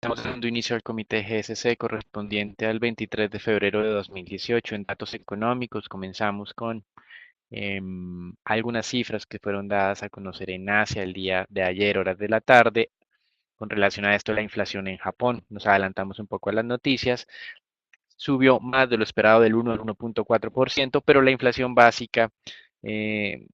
Estamos dando inicio al comité GSC correspondiente al 23 de febrero de 2018. En datos económicos comenzamos con algunas cifras que fueron dadas a conocer en Asia el día de ayer, horas de la tarde, con relación a esto la inflación en Japón. Nos adelantamos un poco a las noticias. Subió más de lo esperado del 1 al 1.4%, pero la inflación básica, eh,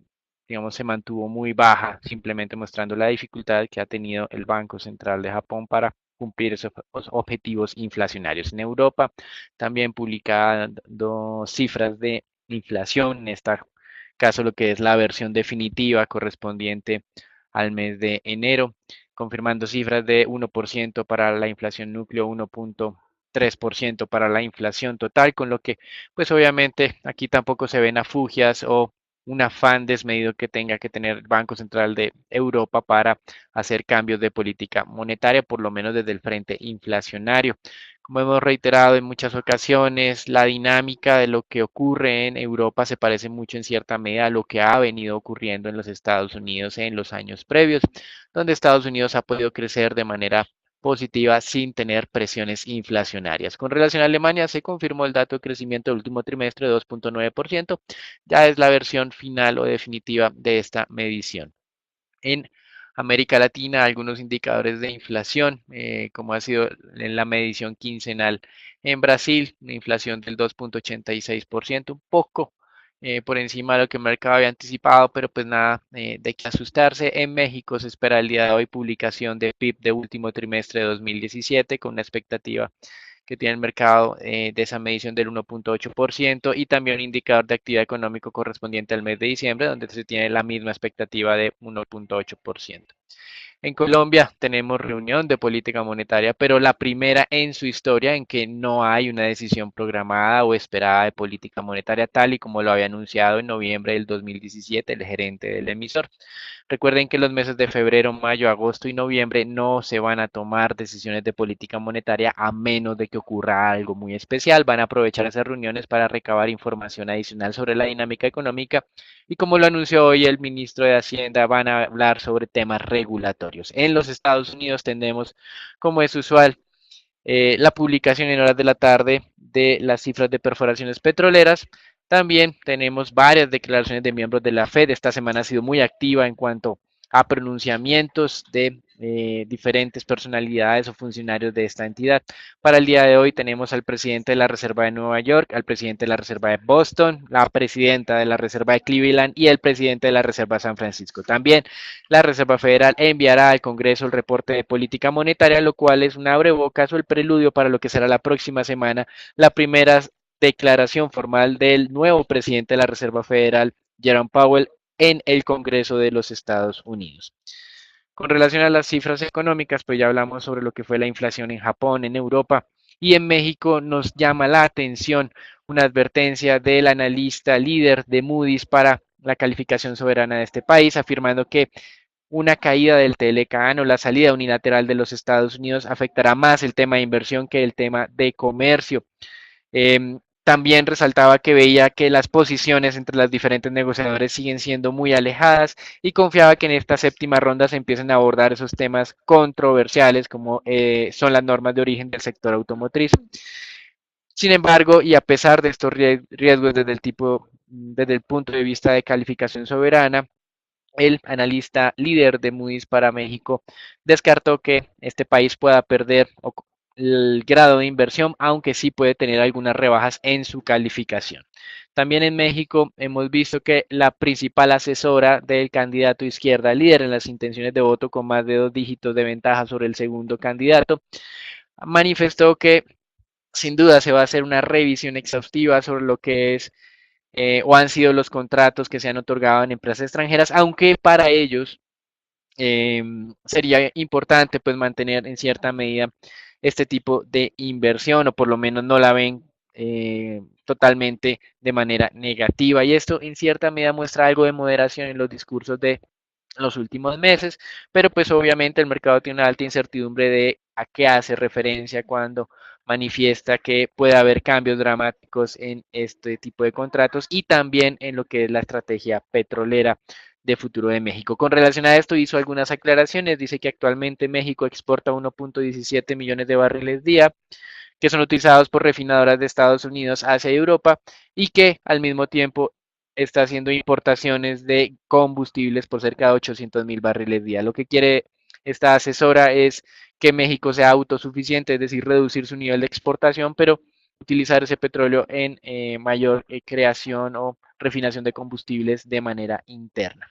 digamos, se mantuvo muy baja, simplemente mostrando la dificultad que ha tenido el Banco Central de Japón para cumplir esos objetivos inflacionarios. En Europa también publicando cifras de inflación, en este caso lo que es la versión definitiva correspondiente al mes de enero, confirmando cifras de 1% para la inflación núcleo, 1.3% para la inflación total, con lo que pues obviamente aquí tampoco se ven afugias o un afán desmedido que tenga que tener el Banco Central de Europa para hacer cambios de política monetaria, por lo menos desde el frente inflacionario. Como hemos reiterado en muchas ocasiones, la dinámica de lo que ocurre en Europa se parece mucho en cierta medida a lo que ha venido ocurriendo en los Estados Unidos en los años previos, donde Estados Unidos ha podido crecer de manera positiva sin tener presiones inflacionarias. Con relación a Alemania, se confirmó el dato de crecimiento del último trimestre de 2.9%, ya es la versión final o definitiva de esta medición. En América Latina, algunos indicadores de inflación, como ha sido en la medición quincenal en Brasil, una inflación del 2.86%, un poco por encima de lo que el mercado había anticipado, pero pues nada de qué asustarse. En México se espera el día de hoy publicación de PIB de último trimestre de 2017 con una expectativa que tiene el mercado de esa medición del 1.8% y también un indicador de actividad económico correspondiente al mes de diciembre, donde se tiene la misma expectativa de 1.8%. En Colombia tenemos reunión de política monetaria, pero la primera en su historia en que no hay una decisión programada o esperada de política monetaria, tal y como lo había anunciado en noviembre del 2017 el gerente del emisor. Recuerden que los meses de febrero, mayo, agosto y noviembre no se van a tomar decisiones de política monetaria a menos de que ocurra algo muy especial. Van a aprovechar esas reuniones para recabar información adicional sobre la dinámica económica y como lo anunció hoy el ministro de Hacienda, van a hablar sobre temas regulatorios. En los Estados Unidos tendremos, como es usual, la publicación en horas de la tarde de las cifras de perforaciones petroleras. También tenemos varias declaraciones de miembros de la Fed. Esta semana ha sido muy activa en cuanto a pronunciamientos de diferentes personalidades o funcionarios de esta entidad. Para el día de hoy tenemos al presidente de la Reserva de Nueva York, al presidente de la Reserva de Boston, la presidenta de la Reserva de Cleveland y el presidente de la Reserva de San Francisco. También la Reserva Federal enviará al Congreso el reporte de política monetaria, lo cual es un abrebocas o el preludio para lo que será la próxima semana la primera declaración formal del nuevo presidente de la Reserva Federal, Jerome Powell, en el Congreso de los Estados Unidos. Con relación a las cifras económicas, pues ya hablamos sobre lo que fue la inflación en Japón, en Europa y en México. Nos llama la atención una advertencia del analista líder de Moody's para la calificación soberana de este país, afirmando que una caída del Telecan o la salida unilateral de los Estados Unidos afectará más el tema de inversión que el tema de comercio. También resaltaba que veía que las posiciones entre las diferentes negociadores siguen siendo muy alejadas y confiaba que en esta séptima ronda se empiecen a abordar esos temas controversiales como son las normas de origen del sector automotriz. Sin embargo, y a pesar de estos riesgos desde el punto de vista de calificación soberana, el analista líder de Moody's para México descartó que este país pueda perder el grado de inversión, aunque sí puede tener algunas rebajas en su calificación. También en México hemos visto que la principal asesora del candidato izquierda líder en las intenciones de voto con más de 2 dígitos de ventaja sobre el segundo candidato manifestó que sin duda se va a hacer una revisión exhaustiva sobre lo que es o han sido los contratos que se han otorgado en empresas extranjeras, aunque para ellos sería importante pues mantener en cierta medida este tipo de inversión o por lo menos no la ven totalmente de manera negativa y esto en cierta medida muestra algo de moderación en los discursos de los últimos meses, pero pues obviamente el mercado tiene una alta incertidumbre de a qué hace referencia cuando manifiesta que puede haber cambios dramáticos en este tipo de contratos y también en lo que es la estrategia petrolera de futuro de México. Con relación a esto hizo algunas aclaraciones, dice que actualmente México exporta 1.17 millones de barriles día, que son utilizados por refinadoras de Estados Unidos, Asia y Europa, y que al mismo tiempo está haciendo importaciones de combustibles por cerca de 800,000 barriles día. Lo que quiere esta asesora es que México sea autosuficiente, es decir, reducir su nivel de exportación, pero utilizar ese petróleo en mayor creación o refinación de combustibles de manera interna.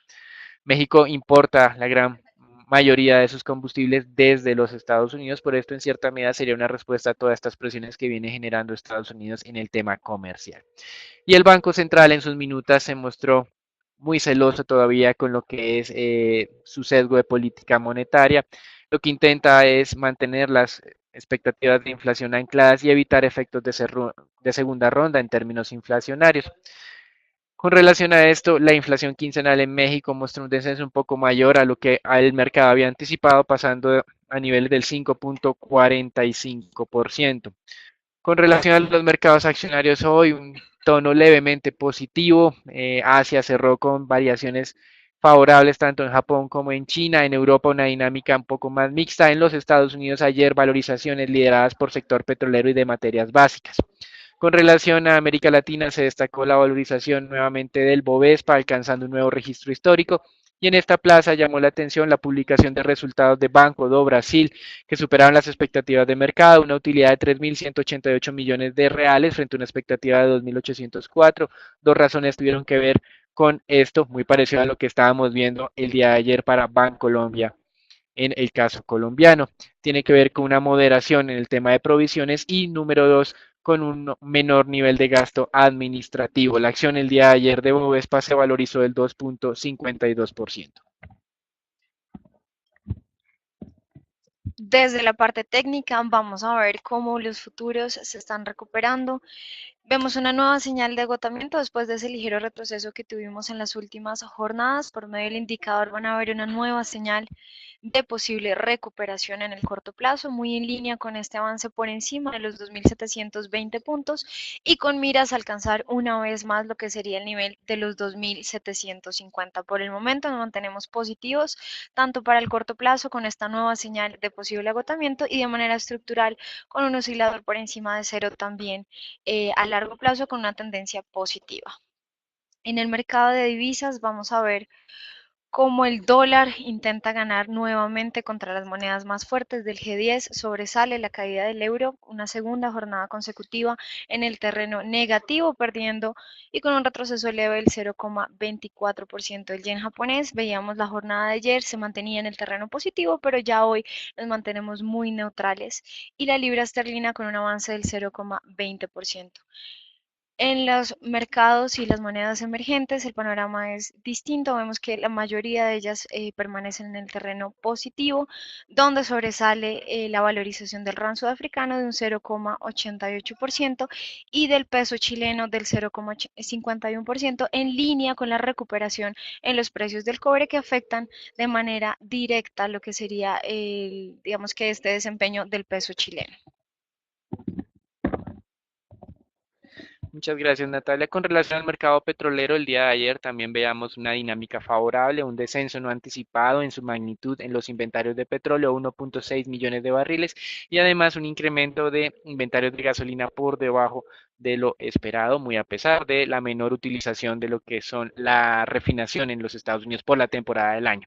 México importa la gran mayoría de sus combustibles desde los Estados Unidos, por esto en cierta medida sería una respuesta a todas estas presiones que viene generando Estados Unidos en el tema comercial. Y el Banco Central en sus minutas se mostró muy celoso todavía con lo que es su sesgo de política monetaria. Lo que intenta es mantener las expectativas de inflación ancladas y evitar efectos de segunda ronda en términos inflacionarios. Con relación a esto, la inflación quincenal en México mostró un descenso un poco mayor a lo que el mercado había anticipado, pasando a niveles del 5.45%. Con relación a los mercados accionarios hoy, un tono levemente positivo. Asia cerró con variaciones favorables tanto en Japón como en China. En Europa una dinámica un poco más mixta. En los Estados Unidos ayer valorizaciones lideradas por sector petrolero y de materias básicas. Con relación a América Latina, se destacó la valorización nuevamente del Bovespa, alcanzando un nuevo registro histórico. Y en esta plaza llamó la atención la publicación de resultados de Banco do Brasil, que superaron las expectativas de mercado, una utilidad de 3.188 millones de reales frente a una expectativa de 2.804. Dos razones tuvieron que ver con esto, muy parecido a lo que estábamos viendo el día de ayer para Bancolombia en el caso colombiano. Tiene que ver con una moderación en el tema de provisiones y número dos, con un menor nivel de gasto administrativo. La acción el día de ayer de Bovespa se valorizó del 2.52%. Desde la parte técnica vamos a ver cómo los futuros se están recuperando. Vemos una nueva señal de agotamiento después de ese ligero retroceso que tuvimos en las últimas jornadas. Por medio del indicador van a ver una nueva señal de posible recuperación en el corto plazo, muy en línea con este avance por encima de los 2.720 puntos y con miras a alcanzar una vez más lo que sería el nivel de los 2.750. Por el momento nos mantenemos positivos tanto para el corto plazo con esta nueva señal de posible agotamiento y de manera estructural con un oscilador por encima de cero también a largo plazo con una tendencia positiva. En el mercado de divisas vamos a ver cómo el dólar intenta ganar nuevamente contra las monedas más fuertes del G10, sobresale la caída del euro, una segunda jornada consecutiva en el terreno negativo, perdiendo y con un retroceso leve del 0,24%. El yen japonés, veíamos la jornada de ayer, se mantenía en el terreno positivo, pero ya hoy nos mantenemos muy neutrales. Y la libra esterlina con un avance del 0,20%. En los mercados y las monedas emergentes el panorama es distinto. Vemos que la mayoría de ellas permanecen en el terreno positivo, donde sobresale la valorización del rand sudafricano de un 0,88% y del peso chileno del 0,51%, en línea con la recuperación en los precios del cobre que afectan de manera directa lo que sería digamos que este desempeño del peso chileno. Muchas gracias, Natalia. Con relación al mercado petrolero, el día de ayer también veamos una dinámica favorable, un descenso no anticipado en su magnitud en los inventarios de petróleo, 1.6 millones de barriles, y además un incremento de inventarios de gasolina por debajo de lo esperado, muy a pesar de la menor utilización de lo que son la refinación en los Estados Unidos por la temporada del año.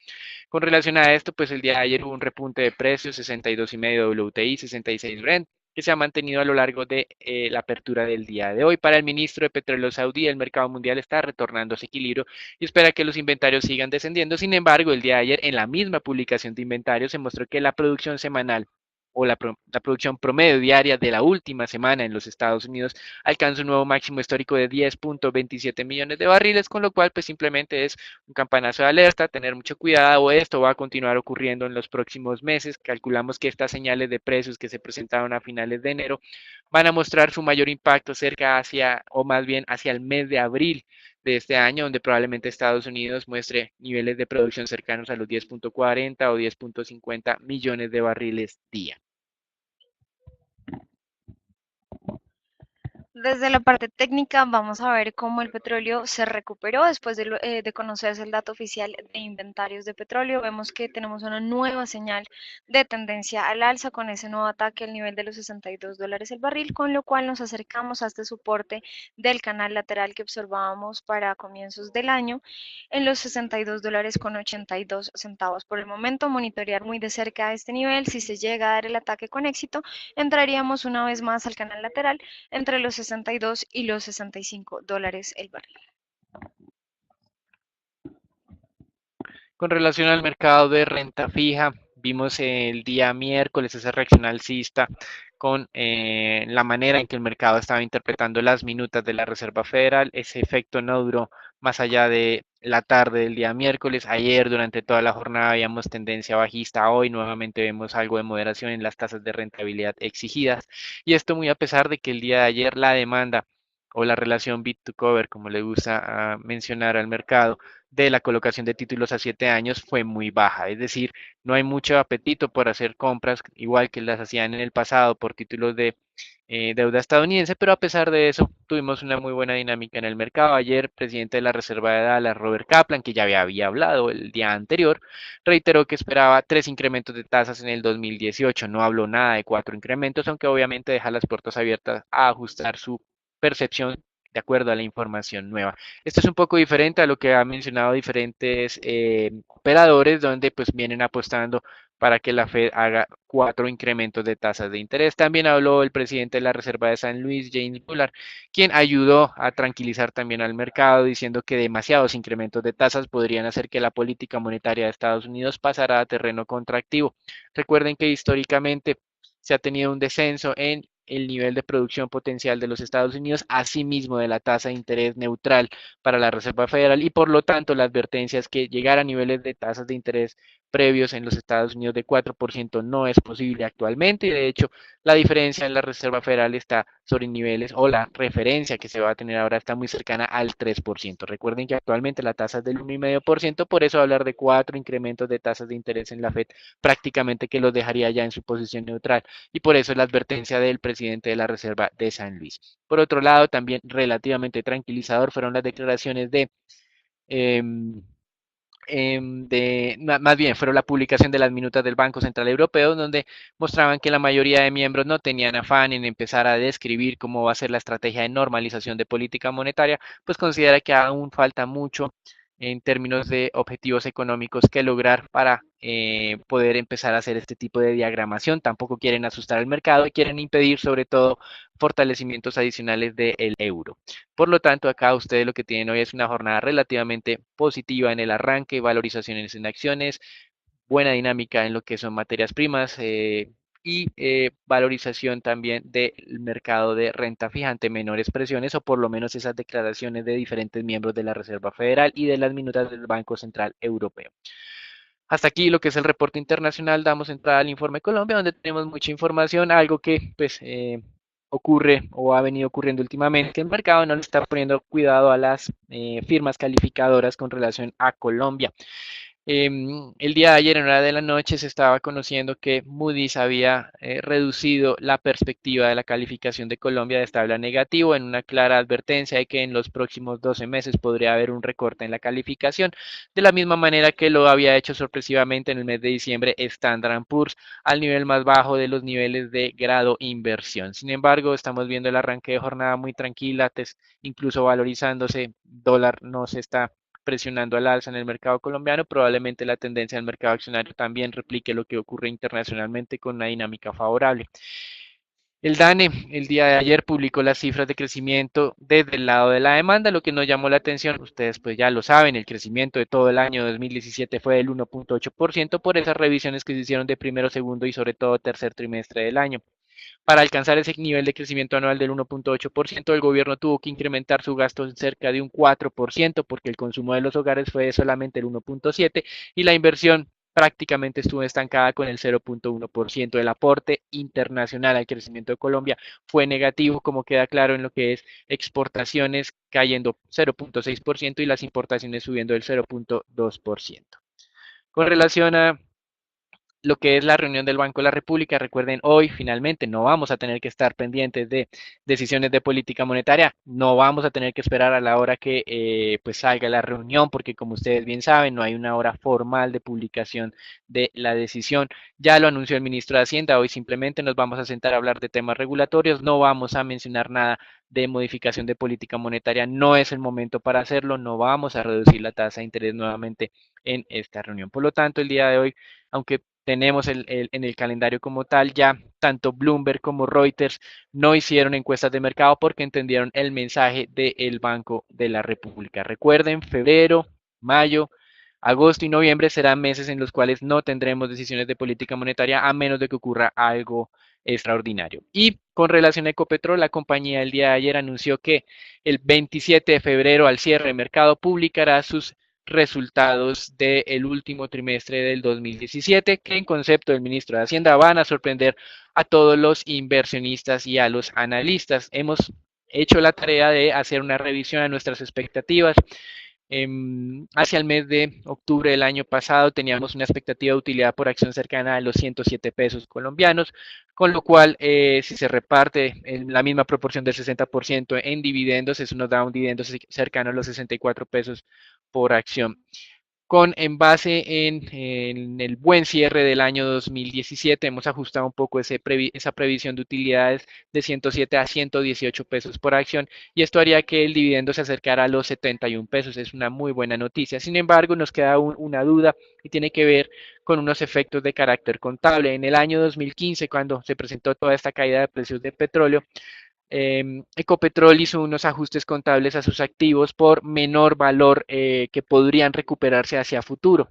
Con relación a esto, pues el día de ayer hubo un repunte de precios, 62,5 WTI, 66 Brent, que se ha mantenido a lo largo de la apertura del día de hoy. Para el ministro de Petróleo Saudí, el mercado mundial está retornando a ese equilibrio y espera que los inventarios sigan descendiendo. Sin embargo, el día de ayer, en la misma publicación de inventarios, se mostró que la producción semanal o la producción promedio diaria de la última semana en los Estados Unidos alcanza un nuevo máximo histórico de 10.27 millones de barriles, con lo cual pues simplemente es un campanazo de alerta, tener mucho cuidado, esto va a continuar ocurriendo en los próximos meses. Calculamos que estas señales de precios que se presentaron a finales de enero van a mostrar su mayor impacto cerca hacia, o más bien hacia el mes de abril de este año, donde probablemente Estados Unidos muestre niveles de producción cercanos a los 10.40 o 10.50 millones de barriles día. Desde la parte técnica vamos a ver cómo el petróleo se recuperó después de conocerse el dato oficial de inventarios de petróleo. Vemos que tenemos una nueva señal de tendencia al alza con ese nuevo ataque al nivel de los $62 el barril, con lo cual nos acercamos a este soporte del canal lateral que observábamos para comienzos del año en los $62.82. Por el momento, monitorear muy de cerca este nivel. Si se llega a dar el ataque con éxito, entraríamos una vez más al canal lateral entre los $62 y los $65 el barril. Con relación al mercado de renta fija, vimos el día miércoles esa reacción alcista con la manera en que el mercado estaba interpretando las minutas de la Reserva Federal. Ese efecto no duró más allá de la tarde del día miércoles. Ayer durante toda la jornada veíamos tendencia bajista. Hoy nuevamente vemos algo de moderación en las tasas de rentabilidad exigidas. Y esto muy a pesar de que el día de ayer la demanda o la relación bid to cover, como le gusta mencionar al mercado, de la colocación de títulos a 7 años fue muy baja. Es decir, no hay mucho apetito por hacer compras, igual que las hacían en el pasado por títulos de deuda estadounidense, pero a pesar de eso tuvimos una muy buena dinámica en el mercado. Ayer, el presidente de la Reserva de Dallas, Robert Kaplan, que ya había hablado el día anterior, reiteró que esperaba 3 incrementos de tasas en el 2018. No habló nada de 4 incrementos, aunque obviamente deja las puertas abiertas a ajustar su percepción de acuerdo a la información nueva. Esto es un poco diferente a lo que han mencionado diferentes operadores, donde pues vienen apostando para que la Fed haga 4 incrementos de tasas de interés. También habló el presidente de la Reserva de San Luis, James Bullard, quien ayudó a tranquilizar también al mercado, diciendo que demasiados incrementos de tasas podrían hacer que la política monetaria de Estados Unidos pasara a terreno contractivo. Recuerden que históricamente se ha tenido un descenso en el nivel de producción potencial de los Estados Unidos, asimismo de la tasa de interés neutral para la Reserva Federal y por lo tanto la advertencia es que llegar a niveles de tasas de interés previos en los Estados Unidos de 4% no es posible actualmente y de hecho la diferencia en la Reserva Federal está sobre niveles o la referencia que se va a tener ahora está muy cercana al 3%. Recuerden que actualmente la tasa es del 1,5%, por eso hablar de 4 incrementos de tasas de interés en la Fed prácticamente que los dejaría ya en su posición neutral y por eso la advertencia del presidente de la Reserva de San Luis. Por otro lado, también relativamente tranquilizador fueron las declaraciones eh, más bien, fueron la publicación de las minutas del Banco Central Europeo, donde mostraban que la mayoría de miembros no tenían afán en empezar a describir cómo va a ser la estrategia de normalización de política monetaria, pues considera que aún falta mucho en términos de objetivos económicos que lograr para poder empezar a hacer este tipo de diagramación. Tampoco quieren asustar al mercado y quieren impedir sobre todo fortalecimientos adicionales del euro. Por lo tanto, acá ustedes lo que tienen hoy es una jornada relativamente positiva en el arranque, valorizaciones en acciones, buena dinámica en lo que son materias primas y valorización también del mercado de renta fija ante menores presiones o por lo menos esas declaraciones de diferentes miembros de la Reserva Federal y de las minutas del Banco Central Europeo. Hasta aquí lo que es el reporte internacional, damos entrada al informe Colombia, donde tenemos mucha información, algo que pues ocurre o ha venido ocurriendo últimamente, que el mercado no le está poniendo cuidado a las firmas calificadoras con relación a Colombia. El día de ayer, en hora de la noche, se estaba conociendo que Moody's había reducido la perspectiva de la calificación de Colombia de estable a negativo en una clara advertencia de que en los próximos 12 meses podría haber un recorte en la calificación, de la misma manera que lo había hecho sorpresivamente en el mes de diciembre Standard Poor's al nivel más bajo de los niveles de grado inversión. Sin embargo, estamos viendo el arranque de jornada muy tranquila, incluso valorizándose, dólar no se está presionando al alza en el mercado colombiano, probablemente la tendencia del mercado accionario también replique lo que ocurre internacionalmente con una dinámica favorable. El DANE el día de ayer publicó las cifras de crecimiento desde el lado de la demanda, lo que nos llamó la atención, ustedes pues ya lo saben, el crecimiento de todo el año 2017 fue del 1,8% por esas revisiones que se hicieron de primero, segundo y sobre todo tercer trimestre del año. Para alcanzar ese nivel de crecimiento anual del 1,8%, el gobierno tuvo que incrementar su gasto en cerca de un 4%, porque el consumo de los hogares fue solamente el 1,7% y la inversión prácticamente estuvo estancada con el 0,1%. El aporte internacional al crecimiento de Colombia fue negativo, como queda claro en lo que es exportaciones cayendo 0,6% y las importaciones subiendo el 0,2%. Con relación a lo que es la reunión del Banco de la República. Recuerden, hoy finalmente no vamos a tener que estar pendientes de decisiones de política monetaria, no vamos a tener que esperar a la hora que pues salga la reunión, porque como ustedes bien saben, no hay una hora formal de publicación de la decisión. Ya lo anunció el ministro de Hacienda, hoy simplemente nos vamos a sentar a hablar de temas regulatorios, no vamos a mencionar nada de modificación de política monetaria, no es el momento para hacerlo, no vamos a reducir la tasa de interés nuevamente en esta reunión. Por lo tanto, el día de hoy, aunque tenemos en el calendario como tal, ya tanto Bloomberg como Reuters no hicieron encuestas de mercado porque entendieron el mensaje del Banco de la República. Recuerden, febrero, mayo, agosto y noviembre serán meses en los cuales no tendremos decisiones de política monetaria a menos de que ocurra algo extraordinario. Y con relación a Ecopetrol, la compañía el día de ayer anunció que el 27 de febrero al cierre de mercado publicará sus resultados del último trimestre del 2017, que en concepto del ministro de Hacienda van a sorprender a todos los inversionistas y a los analistas. Hemos hecho la tarea de hacer una revisión a nuestras expectativas. Hacia el mes de octubre del año pasado teníamos una expectativa de utilidad por acción cercana a los 107 pesos colombianos, con lo cual si se reparte en la misma proporción del 60% en dividendos, eso nos da un dividendo cercano a los 64 pesos por acción. En base en el buen cierre del año 2017, hemos ajustado un poco esa previsión de utilidades de 107 a 118 pesos por acción, y esto haría que el dividendo se acercara a los 71 pesos. Es una muy buena noticia. Sin embargo, nos queda una duda y tiene que ver con unos efectos de carácter contable. En el año 2015, cuando se presentó toda esta caída de precios de petróleo, Ecopetrol hizo unos ajustes contables a sus activos por menor valor que podrían recuperarse hacia futuro.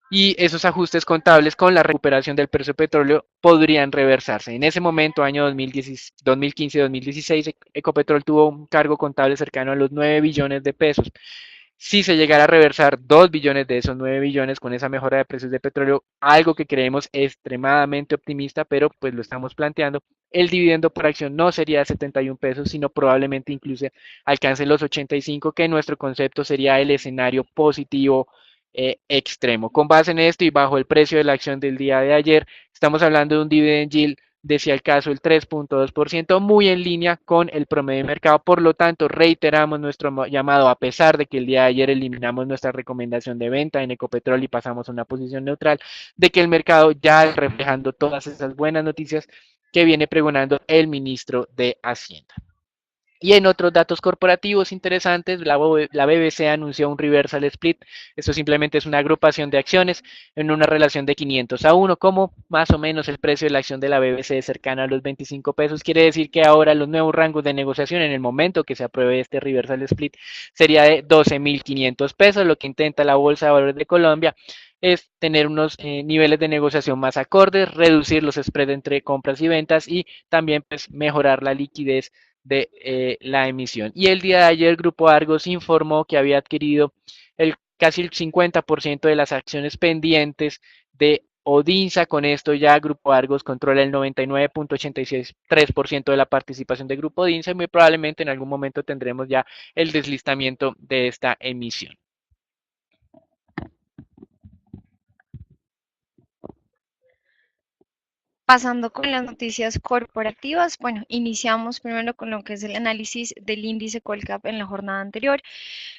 Y esos ajustes contables con la recuperación del precio de petróleo podrían reversarse. En ese momento, año 2015-2016, Ecopetrol tuvo un cargo contable cercano a los 9 billones de pesos. Si se llegara a reversar 2 billones de esos 9 billones con esa mejora de precios de petróleo, algo que creemos extremadamente optimista, pero pues lo estamos planteando, el dividendo por acción no sería de 71 pesos, sino probablemente incluso alcance los 85, que en nuestro concepto sería el escenario positivo extremo. Con base en esto y bajo el precio de la acción del día de ayer, estamos hablando de un dividend yield de si al caso el 3.2%, muy en línea con el promedio de mercado. Por lo tanto, reiteramos nuestro llamado, a pesar de que el día de ayer eliminamos nuestra recomendación de venta en Ecopetrol y pasamos a una posición neutral, de que el mercado ya reflejando todas esas buenas noticias que viene pregonando el ministro de Hacienda. Y en otros datos corporativos interesantes, la BBC anunció un reversal split. Esto simplemente es una agrupación de acciones en una relación de 500-1, como más o menos el precio de la acción de la BBC es cercano a los 25 pesos. Quiere decir que ahora los nuevos rangos de negociación en el momento que se apruebe este reversal split sería de 12.500 pesos. Lo que intenta la Bolsa de Valores de Colombia es tener unos niveles de negociación más acordes, reducir los spreads entre compras y ventas y también pues, mejorar la liquidez de la emisión. Y el día de ayer el Grupo Argos informó que había adquirido casi el 50% de las acciones pendientes de Odinsa. Con esto ya Grupo Argos controla el 99.86% de la participación de Grupo Odinsa y muy probablemente en algún momento tendremos ya el deslistamiento de esta emisión. Pasando con las noticias corporativas, bueno, iniciamos primero con lo que es el análisis del índice Colcap en la jornada anterior.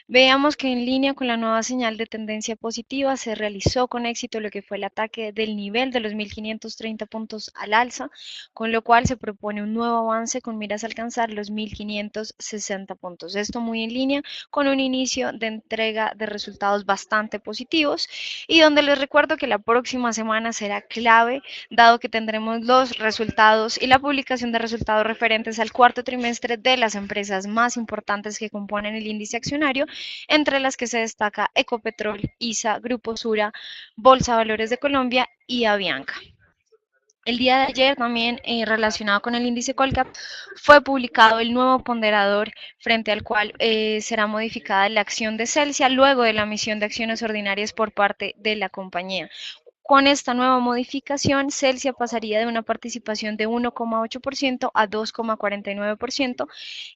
Veamos que en línea con la nueva señal de tendencia positiva se realizó con éxito lo que fue el ataque del nivel de los 1.530 puntos al alza, con lo cual se propone un nuevo avance con miras a alcanzar los 1.560 puntos. Esto muy en línea con un inicio de entrega de resultados bastante positivos y donde les recuerdo que la próxima semana será clave, dado que tendremos los resultados y la publicación de resultados referentes al cuarto trimestre de las empresas más importantes que componen el índice accionario, entre las que se destaca Ecopetrol, ISA, Grupo Sura, Bolsa de Valores de Colombia y Avianca. El día de ayer también relacionado con el índice Colcap fue publicado el nuevo ponderador frente al cual será modificada la acción de Celsia luego de la emisión de acciones ordinarias por parte de la compañía. Con esta nueva modificación, Celsia pasaría de una participación de 1,8% a 2,49%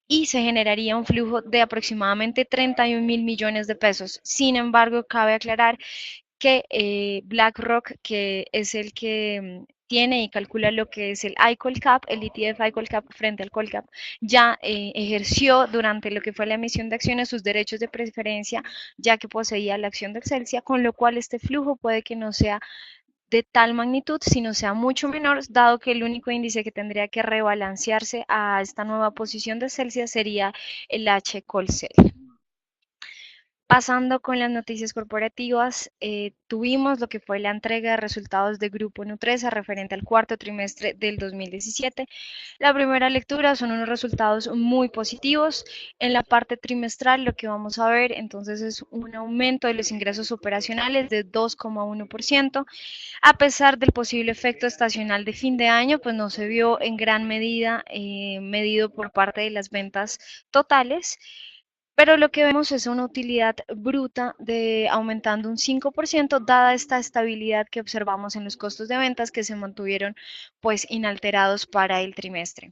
y se generaría un flujo de aproximadamente 31.000 millones de pesos. Sin embargo, cabe aclarar que BlackRock, que es el que tiene y calcula lo que es el iColCap, el ETF iColCap frente al Colcap, ya ejerció durante lo que fue la emisión de acciones sus derechos de preferencia, ya que poseía la acción del Celsia, con lo cual este flujo puede que no sea de tal magnitud, sino sea mucho menor, dado que el único índice que tendría que rebalancearse a esta nueva posición de Celsius sería el H. Colcel. Pasando con las noticias corporativas, tuvimos lo que fue la entrega de resultados de Grupo Nutresa referente al cuarto trimestre del 2017. La primera lectura son unos resultados muy positivos. En la parte trimestral lo que vamos a ver entonces es un aumento de los ingresos operacionales de 2,1%. A pesar del posible efecto estacional de fin de año, pues no se vio en gran medida medido por parte de las ventas totales. Pero lo que vemos es una utilidad bruta de aumentando un 5%, dada esta estabilidad que observamos en los costos de ventas que se mantuvieron pues inalterados para el trimestre.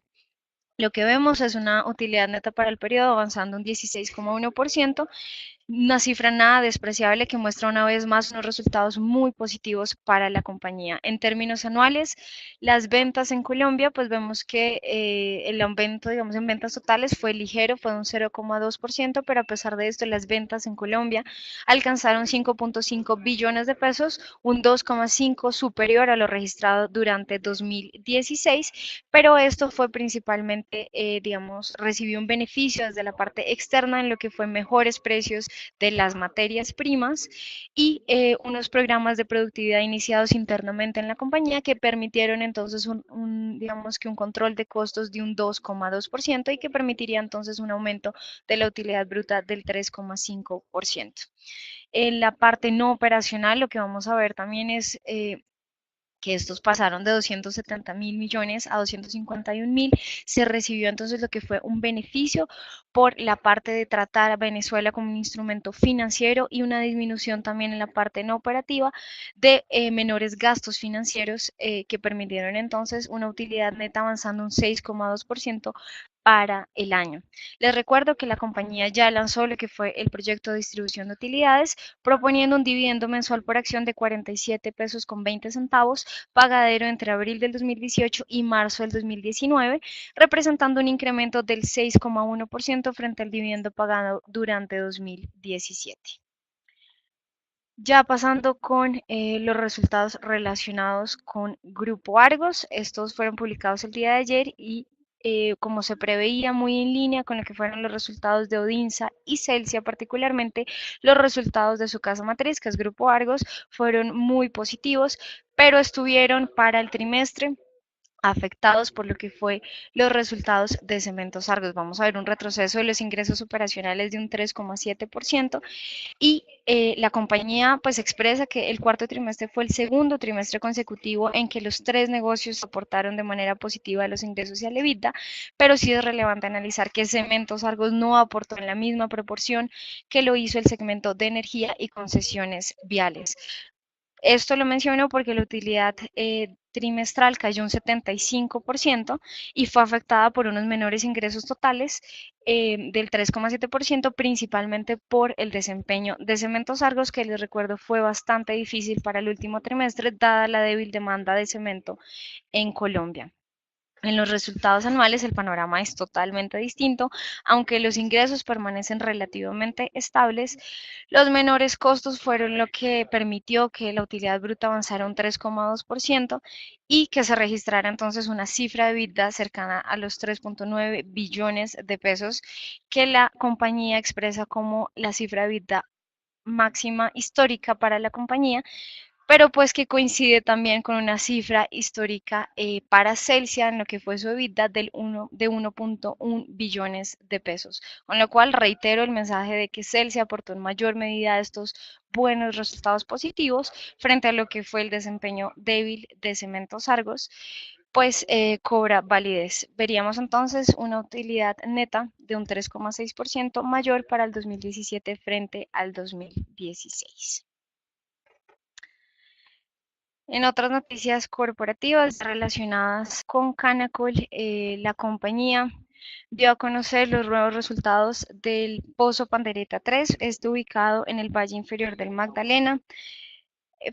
Lo que vemos es una utilidad neta para el periodo avanzando un 16,1%, una cifra nada despreciable que muestra una vez más unos resultados muy positivos para la compañía. En términos anuales, las ventas en Colombia, pues vemos que el aumento, digamos, en ventas totales fue ligero, fue un 0,2%, pero a pesar de esto, las ventas en Colombia alcanzaron 5,5 billones de pesos, un 2,5 superior a lo registrado durante 2016, pero esto fue principalmente, digamos, recibió un beneficio desde la parte externa en lo que fue mejores precios de las materias primas y unos programas de productividad iniciados internamente en la compañía que permitieron entonces digamos que un control de costos de un 2,2% y que permitiría entonces un aumento de la utilidad bruta del 3,5%. En la parte no operacional, lo que vamos a ver también es que estos pasaron de 270.000 millones a 251.000, se recibió entonces lo que fue un beneficio por la parte de tratar a Venezuela como un instrumento financiero y una disminución también en la parte no operativa de menores gastos financieros que permitieron entonces una utilidad neta avanzando un 6,2% para el año. Les recuerdo que la compañía ya lanzó lo que fue el proyecto de distribución de utilidades, proponiendo un dividendo mensual por acción de 47 pesos con 20 centavos, pagadero entre abril del 2018 y marzo del 2019, representando un incremento del 6,1% frente al dividendo pagado durante 2017. Ya pasando con los resultados relacionados con Grupo Argos, estos fueron publicados el día de ayer y como se preveía muy en línea con lo que fueron los resultados de Odinsa y Celsia, particularmente los resultados de su casa matriz, que es Grupo Argos, fueron muy positivos, pero estuvieron para el trimestre afectados por lo que fue los resultados de Cementos Argos. Vamos a ver un retroceso de los ingresos operacionales de un 3,7% y la compañía pues expresa que el cuarto trimestre fue el segundo trimestre consecutivo en que los tres negocios aportaron de manera positiva a los ingresos y al EBITDA, pero sí es relevante analizar que Cementos Argos no aportó en la misma proporción que lo hizo el segmento de energía y concesiones viales. Esto lo menciono porque la utilidad trimestral cayó un 75% y fue afectada por unos menores ingresos totales del 3,7%, principalmente por el desempeño de Cementos Argos, que les recuerdo fue bastante difícil para el último trimestre, dada la débil demanda de cemento en Colombia. En los resultados anuales el panorama es totalmente distinto, aunque los ingresos permanecen relativamente estables. Los menores costos fueron lo que permitió que la utilidad bruta avanzara un 3,2% y que se registrara entonces una cifra de EBITDA cercana a los 3,9 billones de pesos, que la compañía expresa como la cifra de EBITDA máxima histórica para la compañía, pero pues que coincide también con una cifra histórica para Celsia en lo que fue su EBITDA de 1,1 billones de pesos. Con lo cual reitero el mensaje de que Celsia aportó en mayor medida estos buenos resultados positivos frente a lo que fue el desempeño débil de Cementos Argos, pues cobra validez. Veríamos entonces una utilidad neta de un 3,6% mayor para el 2017 frente al 2016. En otras noticias corporativas relacionadas con Canacol, la compañía dio a conocer los nuevos resultados del Pozo Pandereta 3, este ubicado en el Valle Inferior del Magdalena.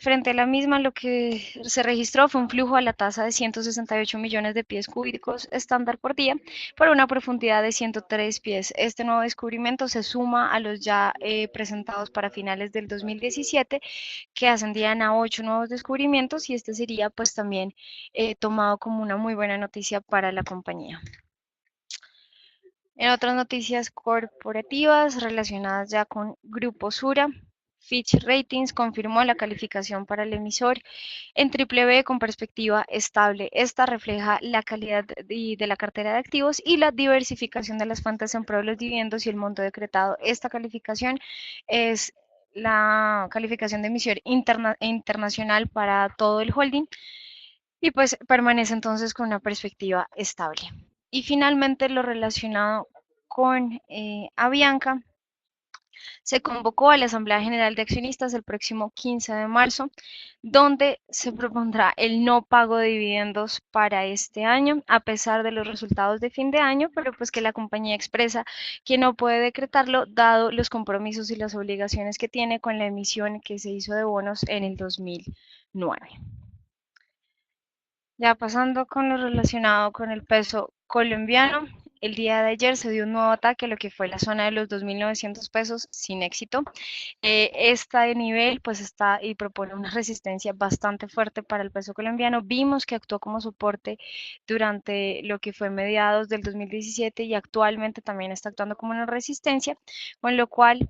Frente a la misma, lo que se registró fue un flujo a la tasa de 168 millones de pies cúbicos estándar por día por una profundidad de 103 pies. Este nuevo descubrimiento se suma a los ya presentados para finales del 2017, que ascendían a 8 nuevos descubrimientos, y este sería pues también tomado como una muy buena noticia para la compañía. En otras noticias corporativas relacionadas ya con Grupo Sura, Fitch Ratings confirmó la calificación para el emisor en triple B con perspectiva estable. Esta refleja la calidad de la cartera de activos y la diversificación de las fuentes en pro de los dividendos y el monto decretado. Esta calificación es la calificación de emisión internacional para todo el holding, y pues permanece entonces con una perspectiva estable. Y finalmente, lo relacionado con Avianca, se convocó a la Asamblea General de Accionistas el próximo 15 de marzo, donde se propondrá el no pago de dividendos para este año, a pesar de los resultados de fin de año, pero pues que la compañía expresa que no puede decretarlo, dado los compromisos y las obligaciones que tiene con la emisión que se hizo de bonos en el 2009. Ya pasando con lo relacionado con el peso colombiano, el día de ayer se dio un nuevo ataque a lo que fue la zona de los 2.900 pesos sin éxito. Este nivel pues está y propone una resistencia bastante fuerte para el peso colombiano. Vimos que actuó como soporte durante lo que fue mediados del 2017 y actualmente también está actuando como una resistencia, con lo cual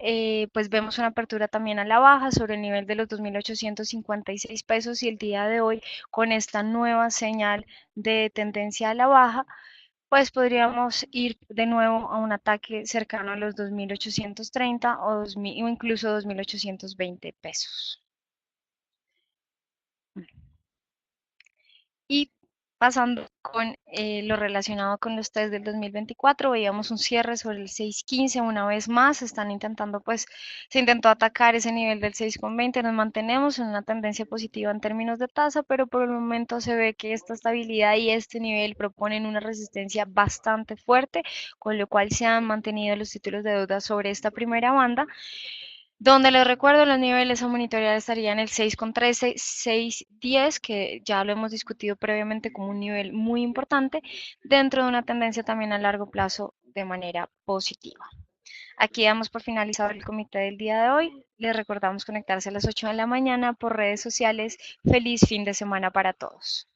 pues vemos una apertura también a la baja sobre el nivel de los 2.856 pesos, y el día de hoy con esta nueva señal de tendencia a la baja, pues podríamos ir de nuevo a un ataque cercano a los 2.830 o incluso 2.820 pesos. Y pasando con lo relacionado con los test del 2024, veíamos un cierre sobre el 6.15 una vez más. Están intentando, pues, se intentó atacar ese nivel del 6.20. Nos mantenemos en una tendencia positiva en términos de tasa, pero por el momento se ve que esta estabilidad y este nivel proponen una resistencia bastante fuerte, con lo cual se han mantenido los títulos de deuda sobre esta primera banda, donde les recuerdo los niveles a monitorear estarían el 6.13, 6.10, que ya lo hemos discutido previamente como un nivel muy importante dentro de una tendencia también a largo plazo de manera positiva. Aquí damos por finalizado el comité del día de hoy. Les recordamos conectarse a las 8 de la mañana por redes sociales. Feliz fin de semana para todos.